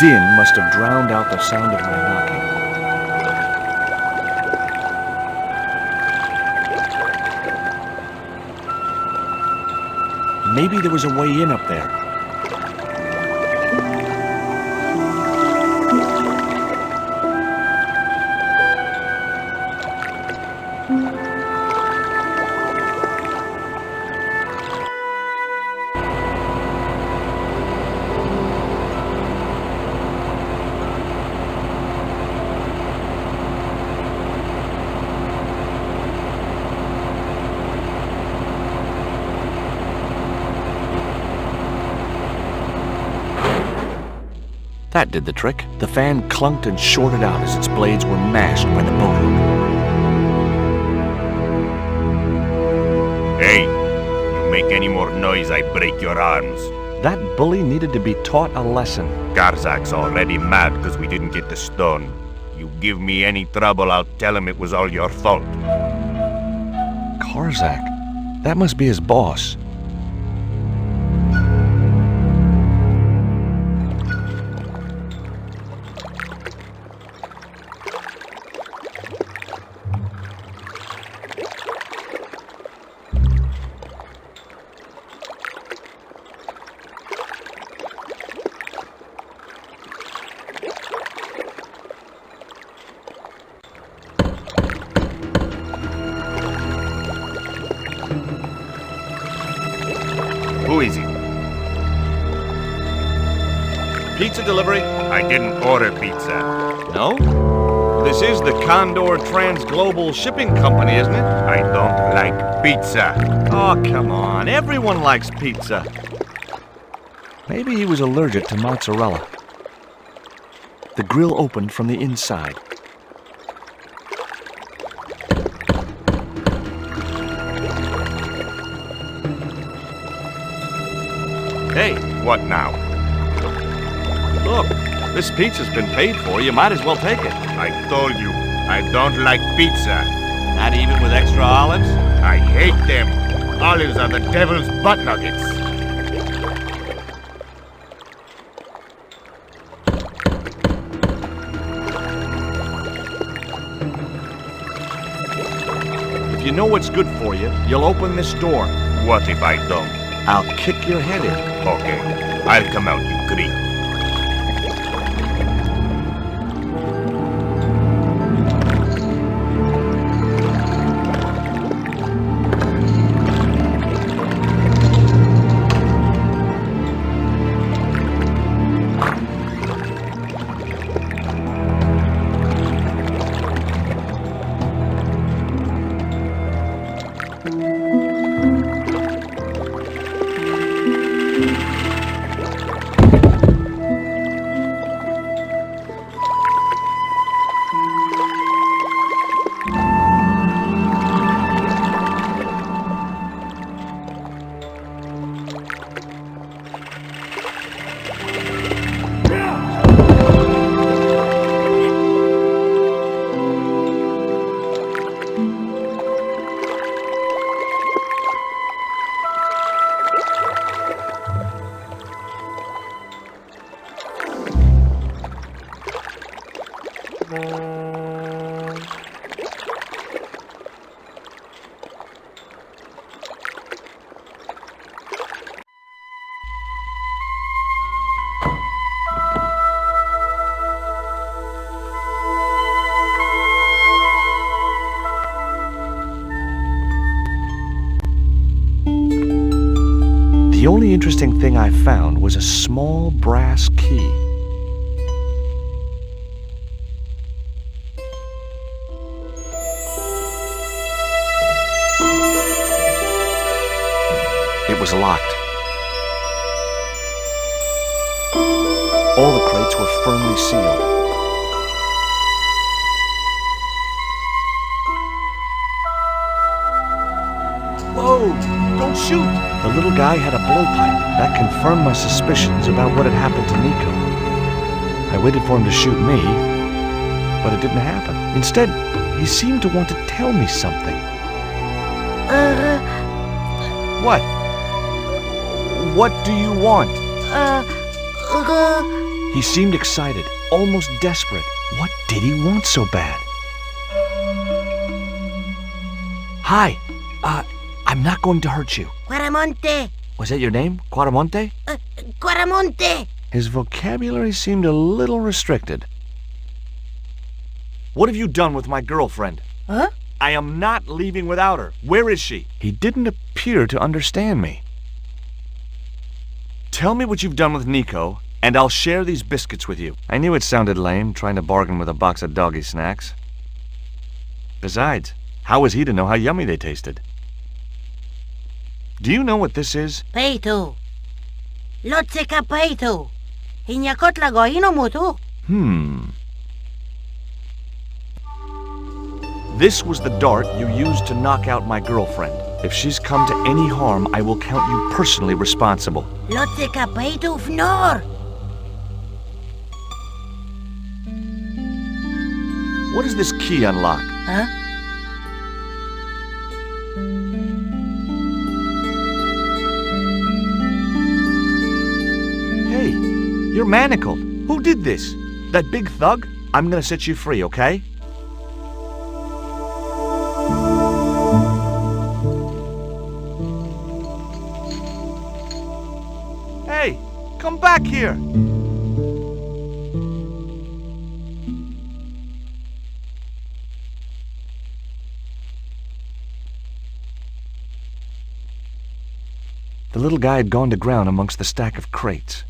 din must have drowned out the sound of my knocking. Maybe there was a way in up there. That did the trick. The fan clunked and shorted out as its blades were mashed by the boat hook. Hey, you make any more noise, I break your arms. That bully needed to be taught a lesson. Garzak's already mad because we didn't get the stone. You give me any trouble, I'll tell him it was all your fault. Garzak? That must be his boss. Who is it? Pizza delivery? I didn't order pizza. No? This is the Condor Trans-Global Shipping Company, isn't it? I don't like pizza. Oh, come on. Everyone likes pizza. Maybe he was allergic to mozzarella. The grill opened from the inside. Hey, What now? look. This pizza's been paid for. You might as well take it. I told you, I don't like pizza. Not even with extra olives? I hate them. Olives are the devil's butt nuggets. If you know what's good for you, you'll open this door. What if I don't? I'll kick your head in. Okay, I'll come out, you creep. The only interesting thing I found was a small brass key. It was locked. All the crates were firmly sealed. Whoa! Don't shoot! The little guy had a blowpipe. That confirmed my suspicions about what had happened to Nico. I waited for him to shoot me, but it didn't happen. Instead, he seemed to want to tell me something. What? What do you want? He seemed excited, almost desperate. What did he want so bad? Hi. I'm not going to hurt you. Quaramonte! Was that your name? Quaramonte? Quaramonte! His vocabulary seemed a little restricted. What have you done with my girlfriend? Huh? I am not leaving without her. Where is she? He didn't appear to understand me. Tell me what you've done with Nico, and I'll share these biscuits with you. I knew it sounded lame, trying to bargain with a box of doggy snacks. Besides, how was he to know how yummy they tasted? Do you know what this is? Peito. Lotseka peito. Hinyakotlago inomutu. This was the dart you used to knock out my girlfriend. If she's come to any harm, I will count you personally responsible. Lotseka peito fnor. What does this key unlock? Huh? Hey, you're manacled. Who did this? That big thug? I'm gonna set you free, okay? Hey, come back here! The little guy had gone to ground amongst the stack of crates.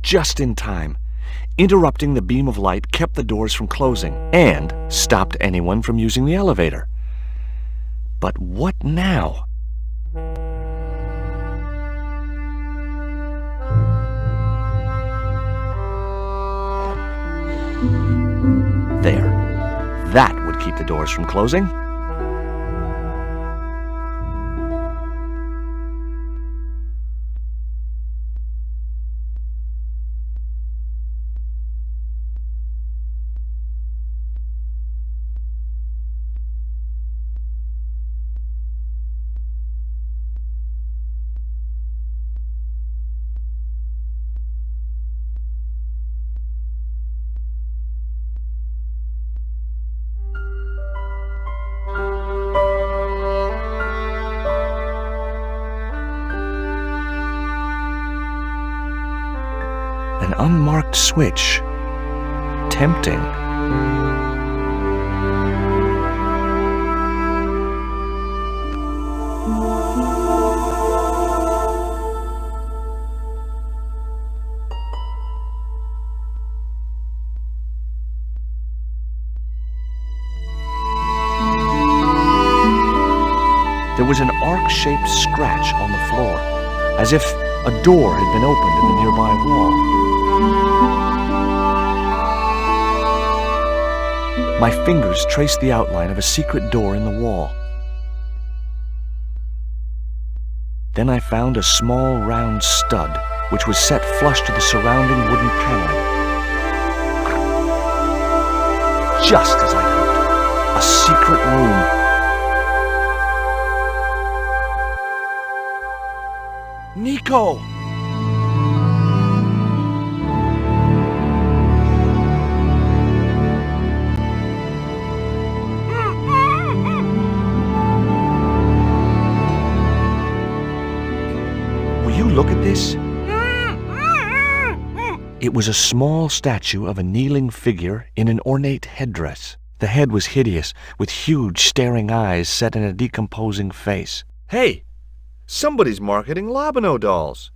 Just in time. Interrupting the beam of light kept the doors from closing and stopped anyone from using the elevator. But what now? There. That would keep the doors from closing. An unmarked switch. Tempting. There was an arc-shaped scratch on the floor, as if a door had been opened in the nearby wall. My fingers traced the outline of a secret door in the wall. Then I found a small round stud, which was set flush to the surrounding wooden paneling. Just as I hoped, a secret room. Nico! Will you look at this? It was a small statue of a kneeling figure in an ornate headdress. The head was hideous, with huge staring eyes set in a decomposing face. Hey! Somebody's marketing Lenovo dolls.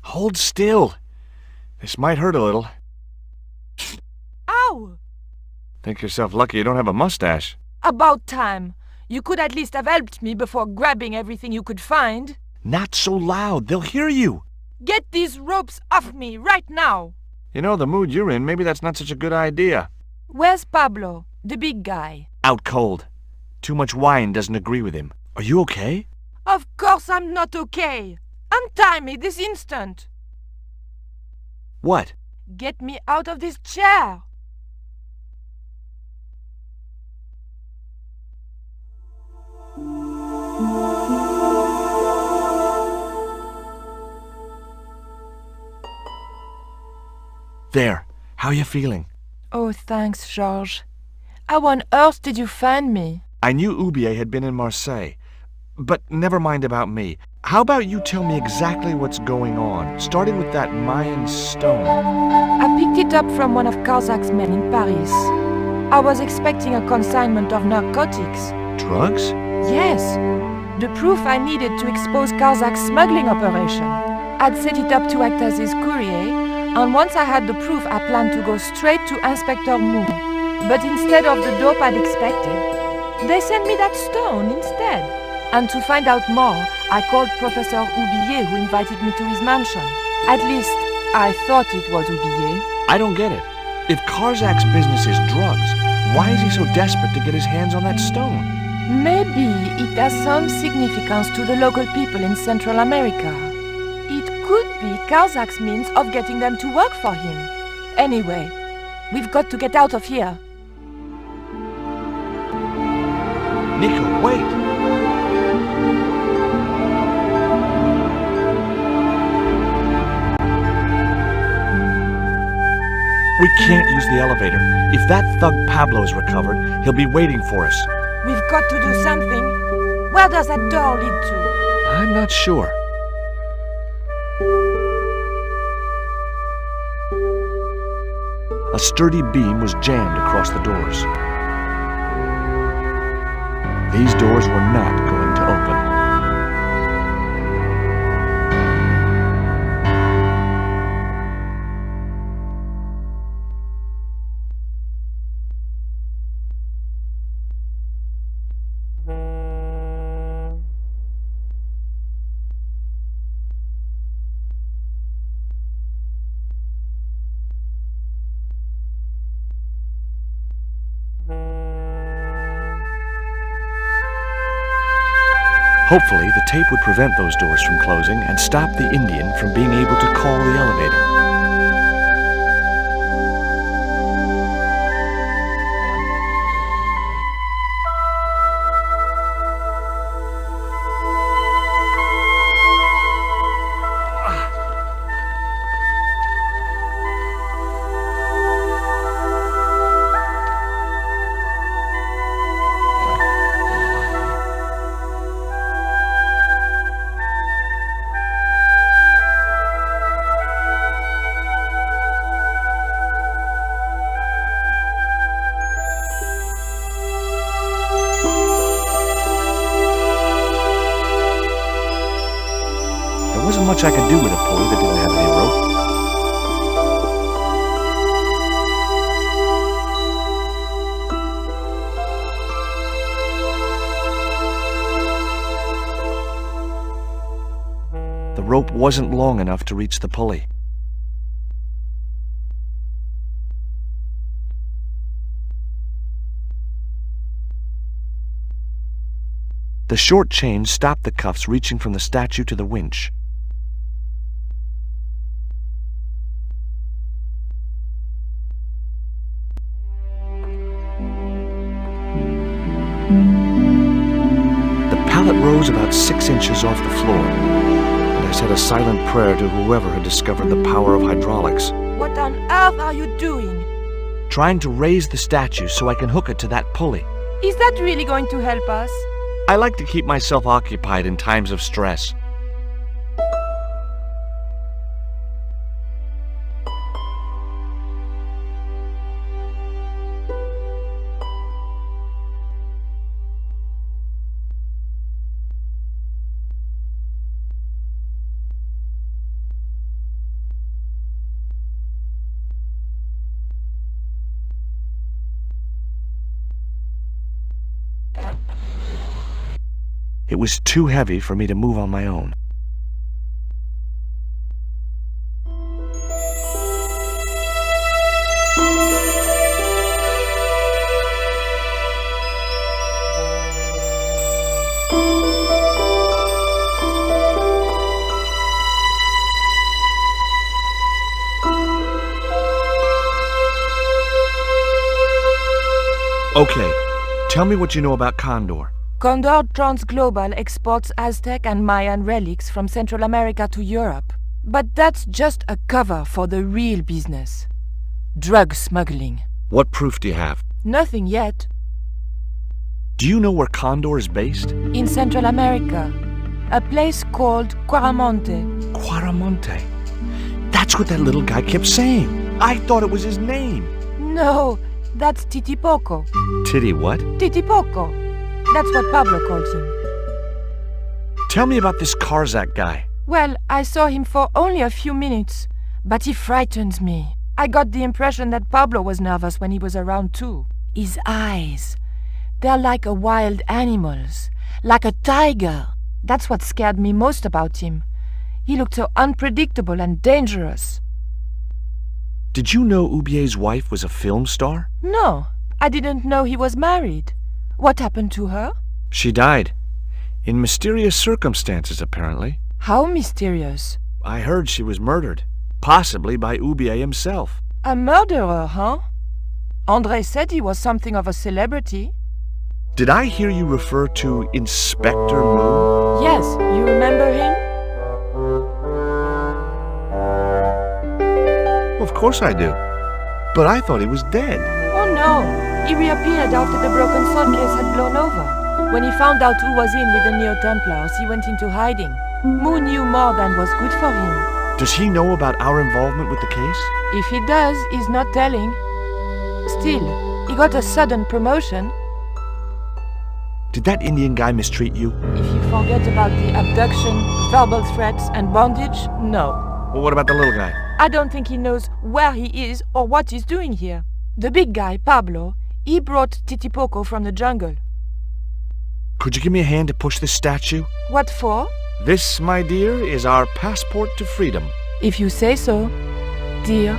Hold still. This might hurt a little. Ow! Think yourself lucky you don't have a mustache. About time. You could at least have helped me before grabbing everything you could find. Not so loud. They'll hear you. Get these ropes off me right now! You know, the mood you're in, maybe that's not such a good idea. Where's Pablo, the big guy? Out cold. Too much wine doesn't agree with him. Are you okay? Of course I'm not okay! Untie me this instant! What? Get me out of this chair! There. How you feeling? Oh, thanks, George. How on earth did you find me? I knew Oubier had been in Marseille. But never mind about me. How about you tell me exactly what's going on, starting with that Mayan stone? I picked it up from one of Carzak's men in Paris. I was expecting a consignment of narcotics. Drugs? Yes, the proof I needed to expose Carzak's smuggling operation. I'd set it up to act as his courier, and once I had the proof, I planned to go straight to Inspector Moon. But instead of the dope I'd expected, they sent me that stone instead. And to find out more, I called Professor Oubier, who invited me to his mansion. At least, I thought it was Oubier. I don't get it. If Karzak's business is drugs, why is he so desperate to get his hands on that stone? Maybe it has some significance to the local people in Central America. It could be Karzak's means of getting them to work for him. Anyway, we've got to get out of here. Nico, wait! We can't use the elevator. If that thug Pablo's recovered, he'll be waiting for us. We've got to do something. Where does that door lead to? I'm not sure. A sturdy beam was jammed across the doors. These doors were not going to open. Hopefully, the tape would prevent those doors from closing and stop the Indian from being able to call the elevator. There wasn't much I could do with a pulley that didn't have any rope. The rope wasn't long enough to reach the pulley. The short chain stopped the cuffs reaching from the statue to the winch. The pallet rose about 6 inches off the floor, and I said a silent prayer to whoever had discovered the power of hydraulics. What on earth are you doing? Trying to raise the statue so I can hook it to that pulley. Is that really going to help us? I like to keep myself occupied in times of stress. It was too heavy for me to move on my own. Okay, tell me what you know about Condor. Condor Transglobal exports Aztec and Mayan relics from Central America to Europe. But that's just a cover for the real business. Drug smuggling. What proof do you have? Nothing yet. Do you know where Condor is based? In Central America. A place called Quaramonte. Quaramonte. That's what that little guy kept saying. I thought it was his name. No, that's Titipoco. Titty what? Titipoco. That's what Pablo calls him. Tell me about this Karzak guy. Well, I saw him for only a few minutes, but he frightens me. I got the impression that Pablo was nervous when he was around too. His eyes, they're like a wild animal's, like a tiger. That's what scared me most about him. He looked so unpredictable and dangerous. Did you know Ubier's wife was a film star? No, I didn't know he was married. What happened to her? She died. In mysterious circumstances, apparently. How mysterious. I heard she was murdered. Possibly by Ubier himself. A murderer, huh? André said he was something of a celebrity. Did I hear you refer to Inspector Moon? Yes, you remember him? Of course I do. But I thought he was dead. Oh no, he reappeared after the broken sword case had blown over. When he found out who was in with the Neo-Templars, he went into hiding. Moon knew more than was good for him. Does he know about our involvement with the case? If he does, he's not telling. Still, he got a sudden promotion. Did that Indian guy mistreat you? If you forget about the abduction, verbal threats, and bondage, no. Well, what about the little guy? I don't think he knows where he is or what he's doing here. The big guy, Pablo, he brought Titipoco from the jungle. Could you give me a hand to push this statue? What for? This, my dear, is our passport to freedom. If you say so, dear.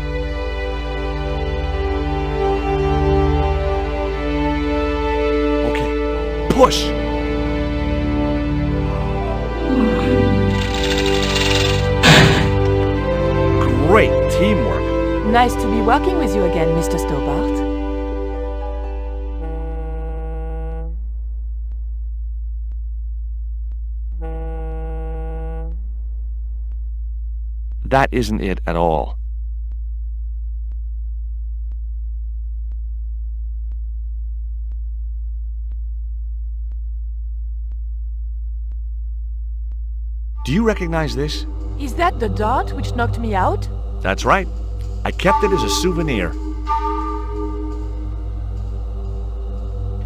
Okay, push! Great teamwork. Nice to be working with you again, Mr. Stobbart. That isn't it at all. Do you recognize this? Is that the dart which knocked me out? That's right. I kept it as a souvenir.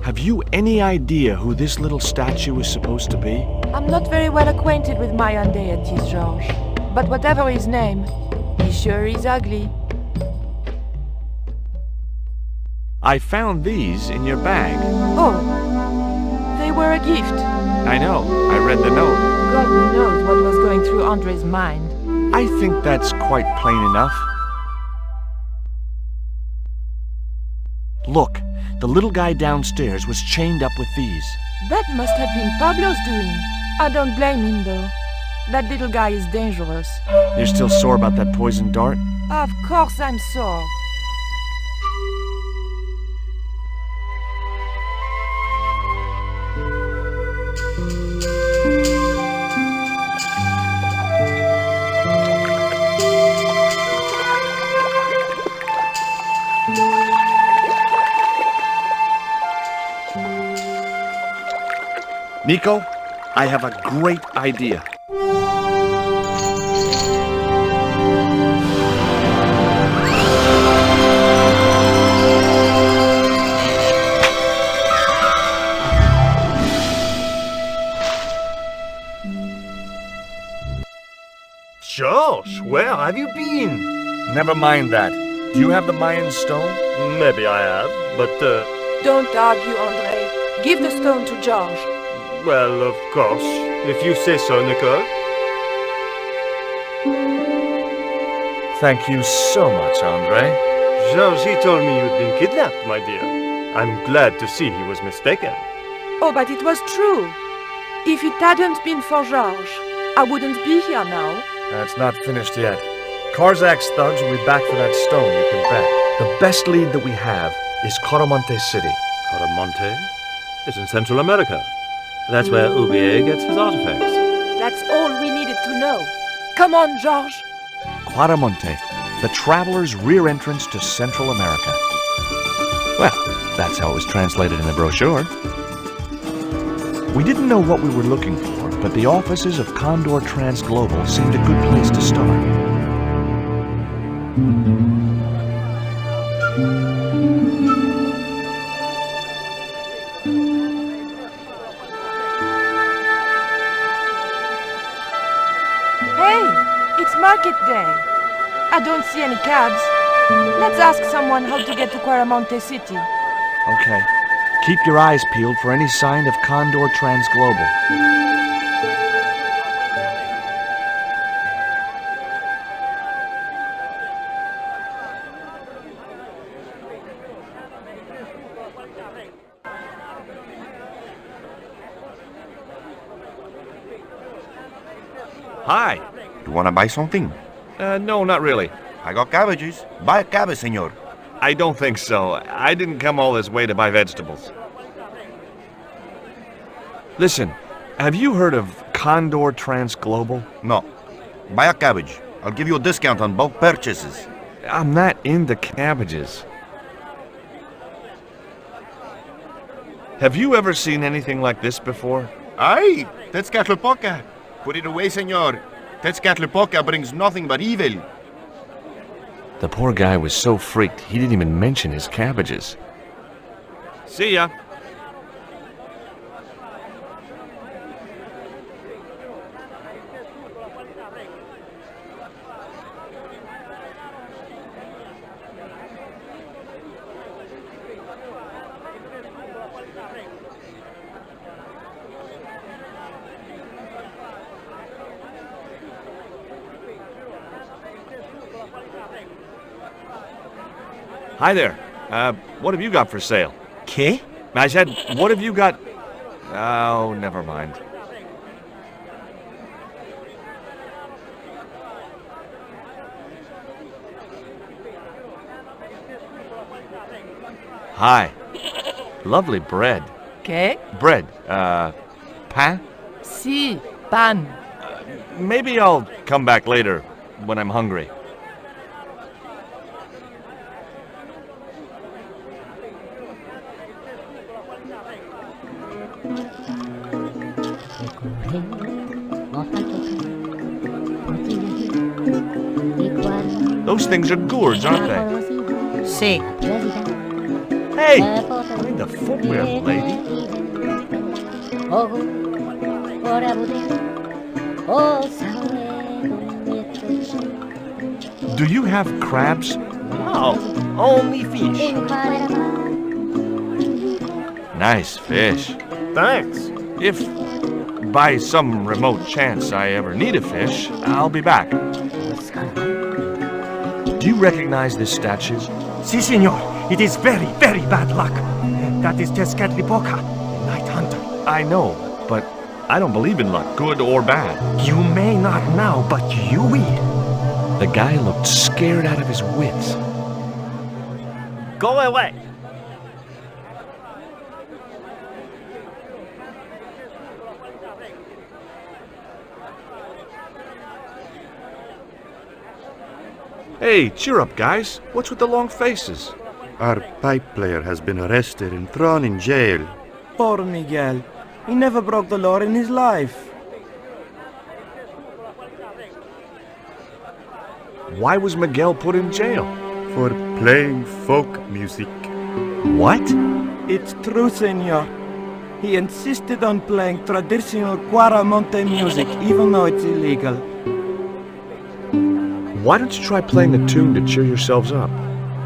Have you any idea who this little statue is supposed to be? I'm not very well acquainted with Mayan deities, George. But whatever his name, he sure is ugly. I found these in your bag. Oh, they were a gift. I know. I read the note. God knows what was going through André's mind. I think that's quite plain enough. Look, the little guy downstairs was chained up with these. That must have been Pablo's doing. I don't blame him, though. That little guy is dangerous. You're still sore about that poison dart? Of course I'm sore. Nico, I have a great idea. George, where have you been? Never mind that. Do you have the Mayan stone? Maybe I have, but, Don't argue, André. Give the stone to George. well, of course, if you say so, Nicole. Thank you so much, André. George, he told me you'd been kidnapped, my dear. I'm glad to see he was mistaken. Oh, but it was true. If it hadn't been for George, I wouldn't be here now. That's not finished yet. Karzak's thugs will be back for that stone, you can bet. The best lead that we have is Coromonte City. Caramonte is in Central America. That's where Ubier gets his artifacts. That's all we needed to know. Come on, George. Quaramonte, the traveler's rear entrance to Central America. Well, that's how it was translated in the brochure. We didn't know what we were looking for, but the offices of Condor Transglobal seemed a good place to start. Hey, it's market day. I don't see any cabs. Let's ask someone how to get to Quaramonte City. Okay. Keep your eyes peeled for any sign of Condor Transglobal. Hi. You wanna buy something? No, not really. I got cabbages. Buy a cabbage, senor. I don't think so. I didn't come all this way to buy vegetables. Listen, have you heard of Condor Transglobal? No. Buy a cabbage. I'll give you a discount on bulk purchases. I'm not into cabbages. Have you ever seen anything like this before? Aye, Tezcatlipoca. Put it away, senor. Tezcatlipoca brings nothing but evil. The poor guy was so freaked, he didn't even mention his cabbages. See ya. Hi there. What have you got for sale? ¿Qué? I said, what have you got? Oh, never mind. Hi. Lovely bread. ¿Qué? Bread. Pain? Si, pan. Maybe I'll come back later when I'm hungry. Those things are gourds, aren't they? Sí. Hey! Mind the footwear, lady. Do you have crabs? No, only fish. Nice fish. Thanks. If by some remote chance I ever need a fish, I'll be back. Do you recognize this statue? Si, senor. It is very, very bad luck. That is Tezcatlipoca, Night Hunter. I know, but I don't believe in luck, good or bad. You may not now, but you will. The guy looked scared out of his wits. Go away. Hey, cheer up, guys. What's with the long faces? Our pipe player has been arrested and thrown in jail. Poor Miguel. He never broke the law in his life. Why was Miguel put in jail? For playing folk music. What? It's true, senor. He insisted on playing traditional Quaramonte music, even though it's illegal. Why don't you try playing a tune to cheer yourselves up?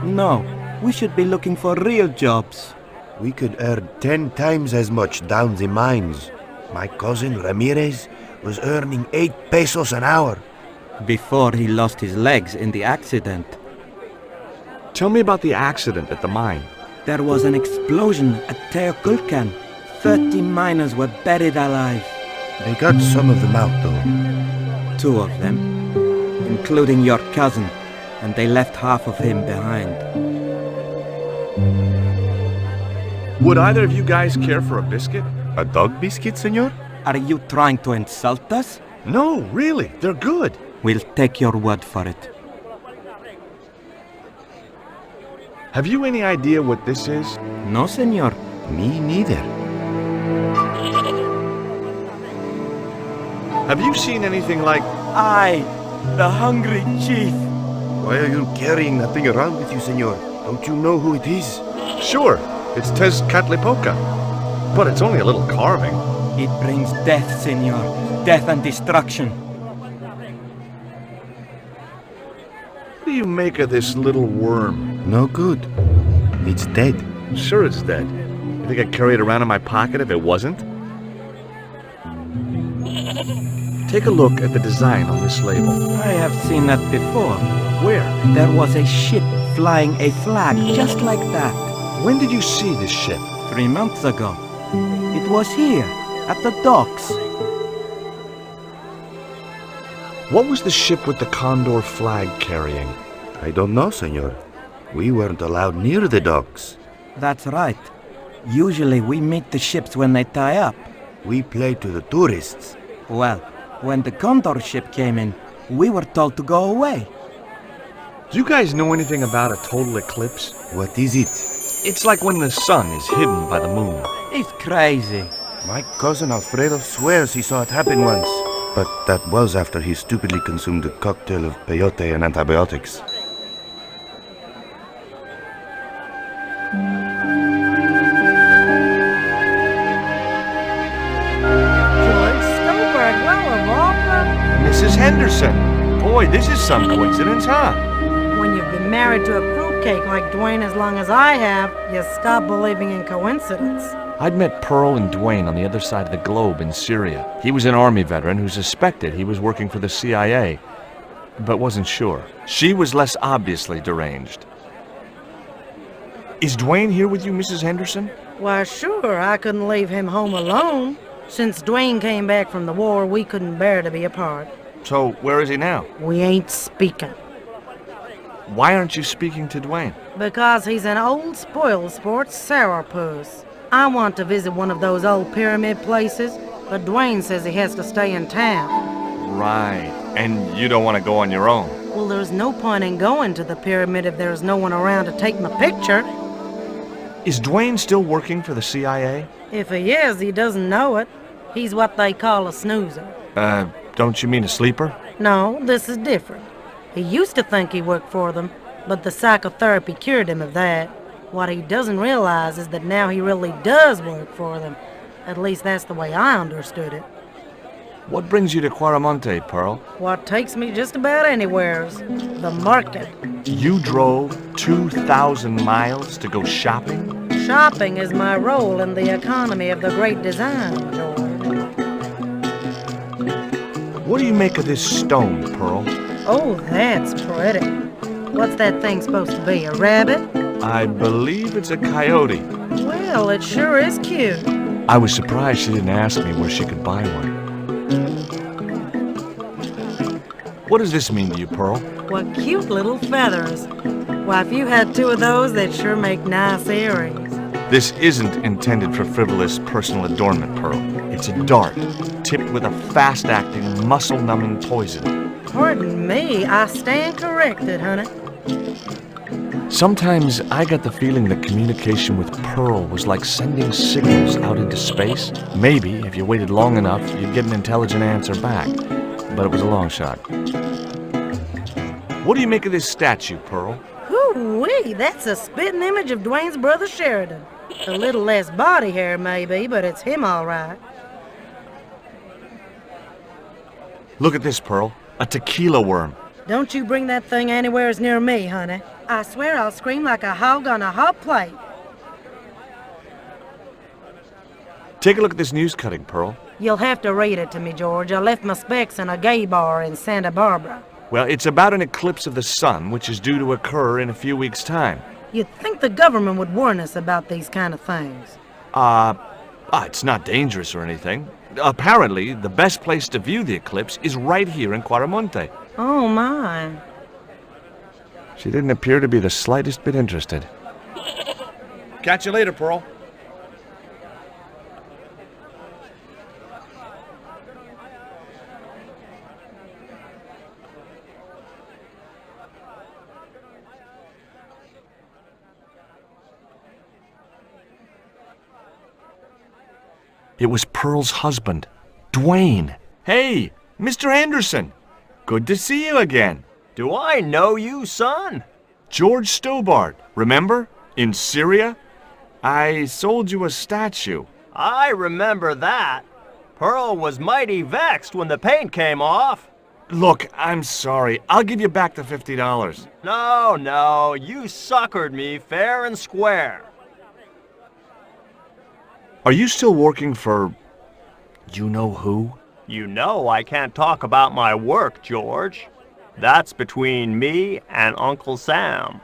No, we should be looking for real jobs. We could earn 10 times as much down the mines. My cousin Ramirez was earning 8 pesos an hour. Before he lost his legs in the accident. Tell me about the accident at the mine. There was an explosion at Teoculcan. 30 miners were buried alive. They got some of them out, though. 2 of them, including your cousin, and they left half of him behind. Would either of you guys care for a biscuit? A dog biscuit, senor? Are you trying to insult us? No, really, they're good. We'll take your word for it. Have you any idea what this is? No, senor. Me neither. Have you seen anything like... I, the hungry chief. Why are you carrying that thing around with you, senor? Don't you know who it is? Sure, it's Tezcatlipoca. But it's only a little carving. It brings death, senor. Death and destruction. What do you make of this little worm? No good. It's dead. Sure it's dead. You think I'd carry it around in my pocket if it wasn't? Take a look at the design on this label. I have seen that before. Where? There was a ship flying a flag just like that. When did you see this ship? 3 months ago. It was here, at the docks. What was the ship with the condor flag carrying? I don't know, senor. We weren't allowed near the docks. That's right. Usually we meet the ships when they tie up. We play to the tourists. Well, when the condor ship came in, we were told to go away. Do you guys know anything about a total eclipse? What is it? It's like when the sun is hidden by the moon. It's crazy. My cousin Alfredo swears he saw it happen once. But that was after he stupidly consumed a cocktail of peyote and antibiotics. George Stobbart, well, of all Mrs. Henderson. Boy, this is some coincidence, huh? When you've been married to a fruitcake like Dwayne as long as I have, you stop believing in coincidence. I'd met Pearl and Dwayne on the other side of the globe in Syria. He was an Army veteran who suspected he was working for the CIA, but wasn't sure. She was less obviously deranged. Is Dwayne here with you, Mrs. Henderson? Why, sure, I couldn't leave him home alone. Since Dwayne came back from the war, we couldn't bear to be apart. So, where is he now? We ain't speaking. Why aren't you speaking to Dwayne? Because he's an old spoil sport sourpuss. I want to visit one of those old pyramid places, but Dwayne says he has to stay in town. Right. And you don't want to go on your own? Well, there's no point in going to the pyramid if there's no one around to take my picture. Is Dwayne still working for the CIA? If he is, he doesn't know it. He's what they call a snoozer. Don't you mean a sleeper? No, this is different. He used to think he worked for them, but the psychotherapy cured him of that. What he doesn't realize is that now he really does work for them. At least that's the way I understood it. What brings you to Quaramonte, Pearl? What takes me just about anywhere's the market. You drove 2,000 miles to go shopping? Shopping is my role in the economy of the great design, George. What do you make of this stone, Pearl? Oh, that's pretty. What's that thing supposed to be, a rabbit? I believe it's a coyote. Well, it sure is cute. I was surprised she didn't ask me where she could buy one. What does this mean to you, Pearl? What cute little feathers. Why, if you had 2 of those, they'd sure make nice earrings. This isn't intended for frivolous personal adornment, Pearl. It's a dart, tipped with a fast-acting, muscle-numbing poison. Pardon me, I stand corrected, honey. Sometimes I got the feeling that communication with Pearl was like sending signals out into space. Maybe, if you waited long enough, you'd get an intelligent answer back. But it was a long shot. What do you make of this statue, Pearl? Hoo-wee, that's a spitting image of Dwayne's brother Sheridan. A little less body hair, maybe, but it's him all right. Look at this, Pearl. A tequila worm. Don't you bring that thing anywheres near me, honey. I swear I'll scream like a hog on a hot plate. Take a look at this news cutting, Pearl. You'll have to read it to me, George. I left my specs in a gay bar in Santa Barbara. Well, it's about an eclipse of the sun, which is due to occur in a few weeks' time. You'd think the government would warn us about these kind of things. It's not dangerous or anything. Apparently, the best place to view the eclipse is right here in Quaramonte. Oh, my. She didn't appear to be the slightest bit interested. Catch you later, Pearl. It was Pearl's husband, Dwayne. Hey, Mr. Anderson. Good to see you again. Do I know you, son? George Stobbart, remember? In Syria? I sold you a statue. I remember that. Pearl was mighty vexed when the paint came off. Look, I'm sorry. I'll give you back the $50. No, you suckered me fair and square. Are you still working for... you know who? You know I can't talk about my work, George. That's between me and Uncle Sam.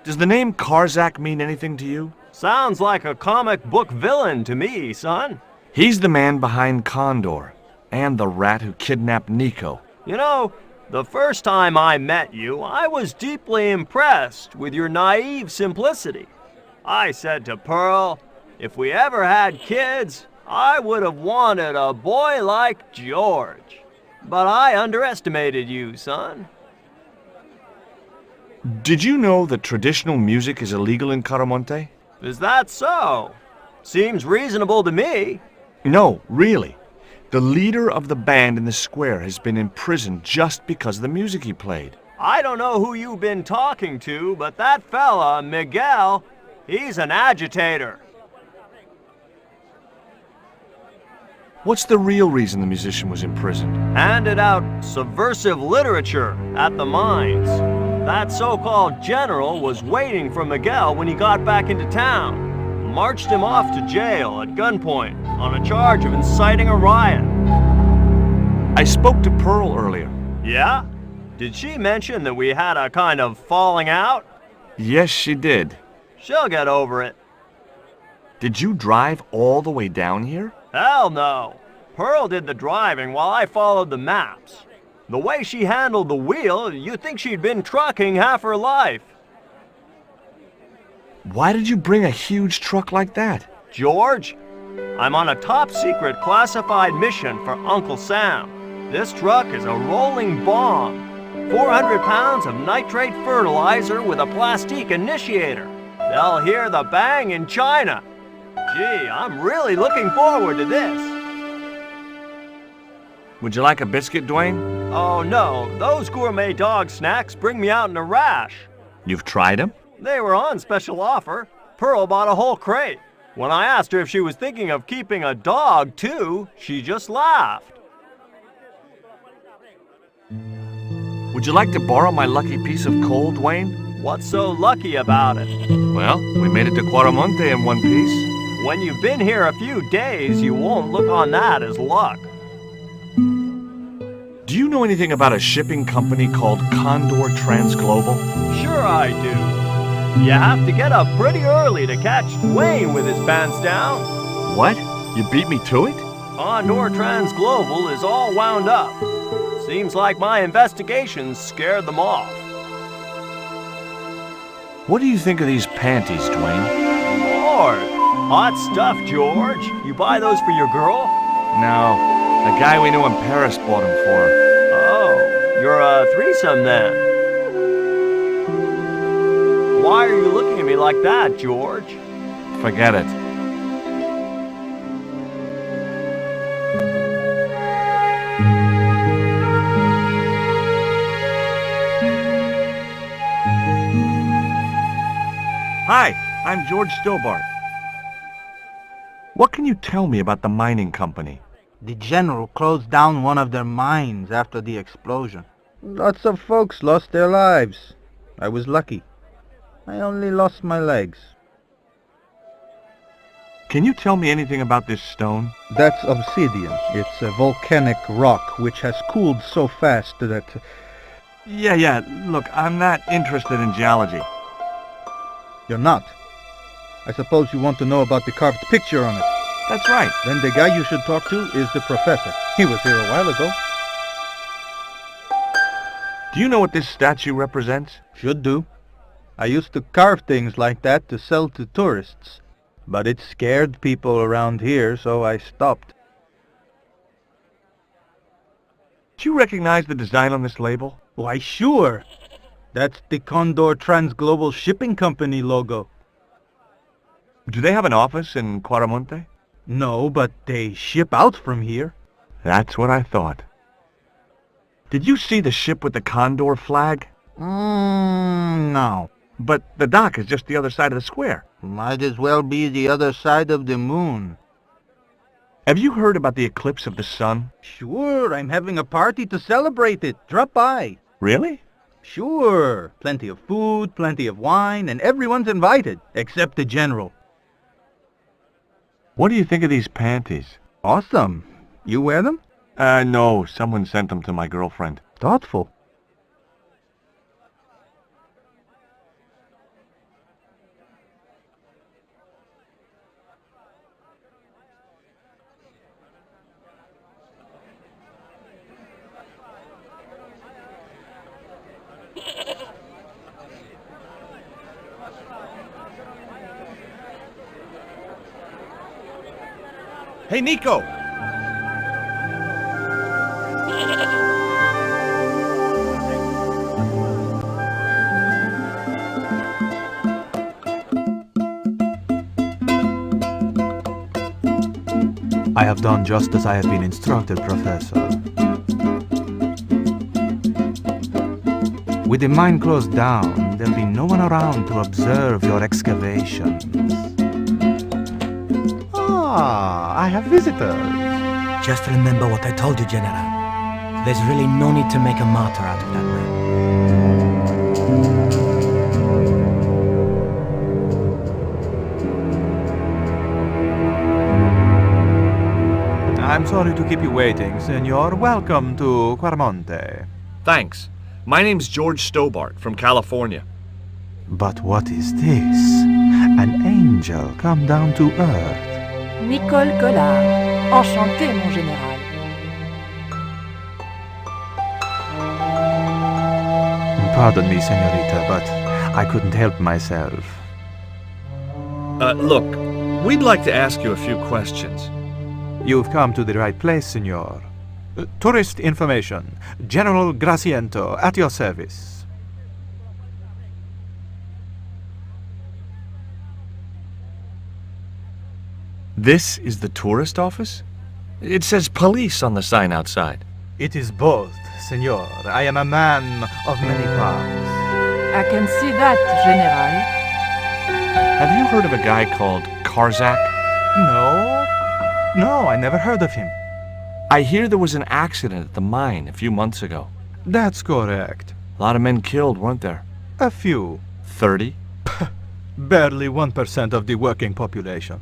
Does the name Karzak mean anything to you? Sounds like a comic book villain to me, son. He's the man behind Condor, and the rat who kidnapped Nico. You know, the first time I met you, I was deeply impressed with your naive simplicity. I said to Pearl, if we ever had kids, I would have wanted a boy like George. But I underestimated you, son. Did you know that traditional music is illegal in Caramonte? Is that so? Seems reasonable to me. No, really. The leader of the band in the square has been imprisoned just because of the music he played. I don't know who you've been talking to, but that fella, Miguel, he's an agitator. What's the real reason the musician was imprisoned? Handed out subversive literature at the mines. That so-called general was waiting for Miguel when he got back into town. Marched him off to jail at gunpoint on a charge of inciting a riot. I spoke to Pearl earlier. Yeah? Did she mention that we had a kind of falling out? Yes, she did. She'll get over it. Did you drive all the way down here? Hell no. Pearl did the driving while I followed the maps. The way she handled the wheel, you'd think she'd been trucking half her life. Why did you bring a huge truck like that? George, I'm on a top-secret classified mission for Uncle Sam. This truck is a rolling bomb. 400 pounds of nitrate fertilizer with a plastique initiator. They'll hear the bang in China. Gee, I'm really looking forward to this. Would you like a biscuit, Dwayne? Oh no, those gourmet dog snacks bring me out in a rash. You've tried them? They were on special offer. Pearl bought a whole crate. When I asked her if she was thinking of keeping a dog too, she just laughed. Would you like to borrow my lucky piece of coal, Dwayne? What's so lucky about it? Well, we made it to Quaramonte in one piece. When you've been here a few days, you won't look on that as luck. Do you know anything about a shipping company called Condor Transglobal? Sure I do. You have to get up pretty early to catch Dwayne with his pants down. What? You beat me to it? Condor Transglobal is all wound up. Seems like my investigations scared them off. What do you think of these panties, Dwayne? Lord, hot stuff, George. You buy those for your girl? No, a guy we knew in Paris bought them for her. Oh, you're a threesome then. Why are you looking at me like that, George? Forget it. Hi, I'm George Stobbart. What can you tell me about the mining company? The general closed down one of their mines after the explosion. Lots of folks lost their lives. I was lucky. I only lost my legs. Can you tell me anything about this stone? That's obsidian. It's a volcanic rock which has cooled so fast that... Yeah, look, I'm not interested in geology. You're not? I suppose you want to know about the carved picture on it. That's right. Then the guy you should talk to is the professor. He was here a while ago. Do you know what this statue represents? Should do. I used to carve things like that to sell to tourists. But it scared people around here, so I stopped. Do you recognize the design on this label? Why, sure. That's the Condor Transglobal Shipping Company logo. Do they have an office in Quaramonte? No, but they ship out from here. That's what I thought. Did you see the ship with the condor flag? No. But the dock is just the other side of the square. Might as well be the other side of the moon. Have you heard about the eclipse of the sun? Sure, I'm having a party to celebrate it. Drop by. Really? Sure. Plenty of food, plenty of wine, and everyone's invited, except the general. What do you think of these panties? Awesome. You wear them? No. Someone sent them to my girlfriend. Thoughtful. Hey, Nico! I have done just as I have been instructed, Professor. With the mine closed down, there'll be no one around to observe your excavations. Ah, I have visitors. Just remember what I told you, General. There's really no need to make a martyr out of that man. I'm sorry to keep you waiting, Senor. Welcome to Quaramonte. Thanks. My name's George Stobbart from California. But what is this? An angel come down to earth. Nico Collard. Enchanté, mon général. Pardon me, senorita, but I couldn't help myself. Look, we'd like to ask you a few questions. You've come to the right place, senor. Tourist information. General Graciento, at your service. This is the tourist office? It says police on the sign outside. It is both, senor. I am a man of many parts. I can see that, General. Have you heard of a guy called Karzak? No, I never heard of him. I hear there was an accident at the mine a few months ago. That's correct. A lot of men killed, weren't there? A few. 30? Barely 1% of the working population.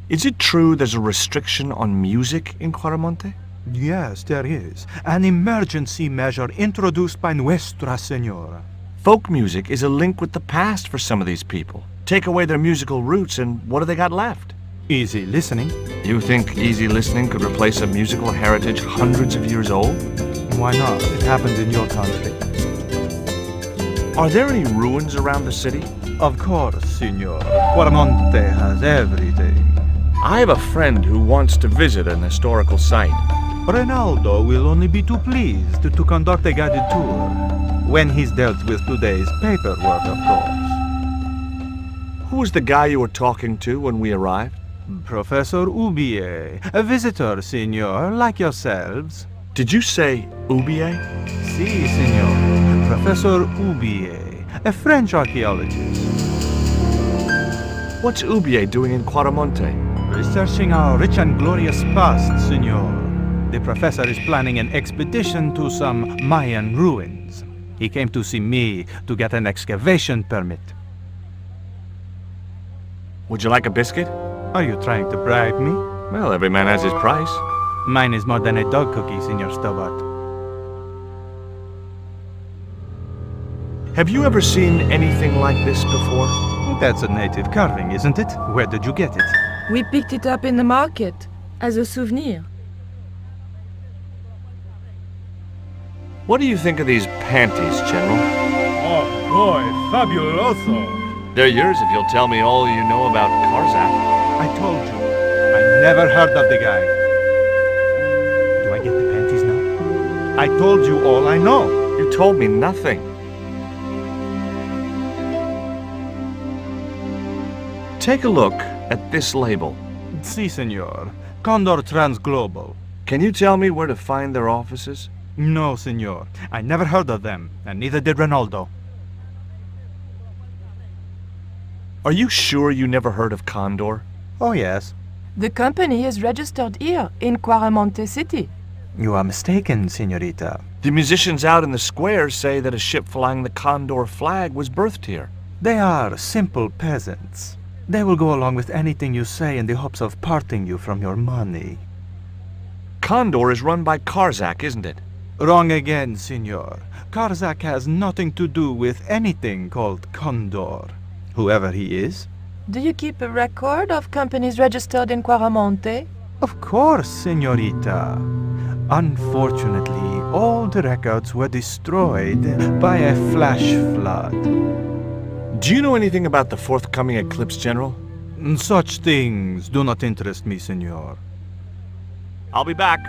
Is it true there's a restriction on music in Quaramonte? Yes, there is. An emergency measure introduced by Nuestra Senora. Folk music is a link with the past for some of these people. Take away their musical roots and what do they got left? Easy listening. You think easy listening could replace a musical heritage hundreds of years old? Why not? It happened in your country. Are there any ruins around the city? Of course, senor. Quaramonte has everything. I have a friend who wants to visit an historical site. Ronaldo will only be too pleased to conduct a guided tour. When he's dealt with today's paperwork, of course. Who was the guy you were talking to when we arrived? Professor Oubier, a visitor, senor, like yourselves. Did you say Oubier? Si, senor. Professor Oubier, a French archaeologist. What's Oubier doing in Quaramonte? Researching our rich and glorious past, senor. The professor is planning an expedition to some Mayan ruins. He came to see me to get an excavation permit. Would you like a biscuit? Are you trying to bribe me? Well, every man has his price. Mine is more than a dog cookie, Senor Stobbart. Have you ever seen anything like this before? That's a native carving, isn't it? Where did you get it? We picked it up in the market as a souvenir. What do you think of these panties, General? Oh boy, fabuloso! They're yours if you'll tell me all you know about Karzak. I told you. I never heard of the guy. Do I get the panties now? I told you all I know. You told me nothing. Take a look at this label. Si, senor. Condor Transglobal. Can you tell me where to find their offices? No, senor. I never heard of them, and neither did Ronaldo. Are you sure you never heard of Condor? Oh, yes. The company is registered here in Quaramonte City. You are mistaken, senorita. The musicians out in the square say that a ship flying the Condor flag was berthed here. They are simple peasants. They will go along with anything you say in the hopes of parting you from your money. Condor is run by Karzak, isn't it? Wrong again, senor. Karzak has nothing to do with anything called Condor, whoever he is. Do you keep a record of companies registered in Quaramonte? Of course, senorita. Unfortunately, all the records were destroyed by a flash flood. Do you know anything about the forthcoming eclipse, General? Such things do not interest me, senor. I'll be back.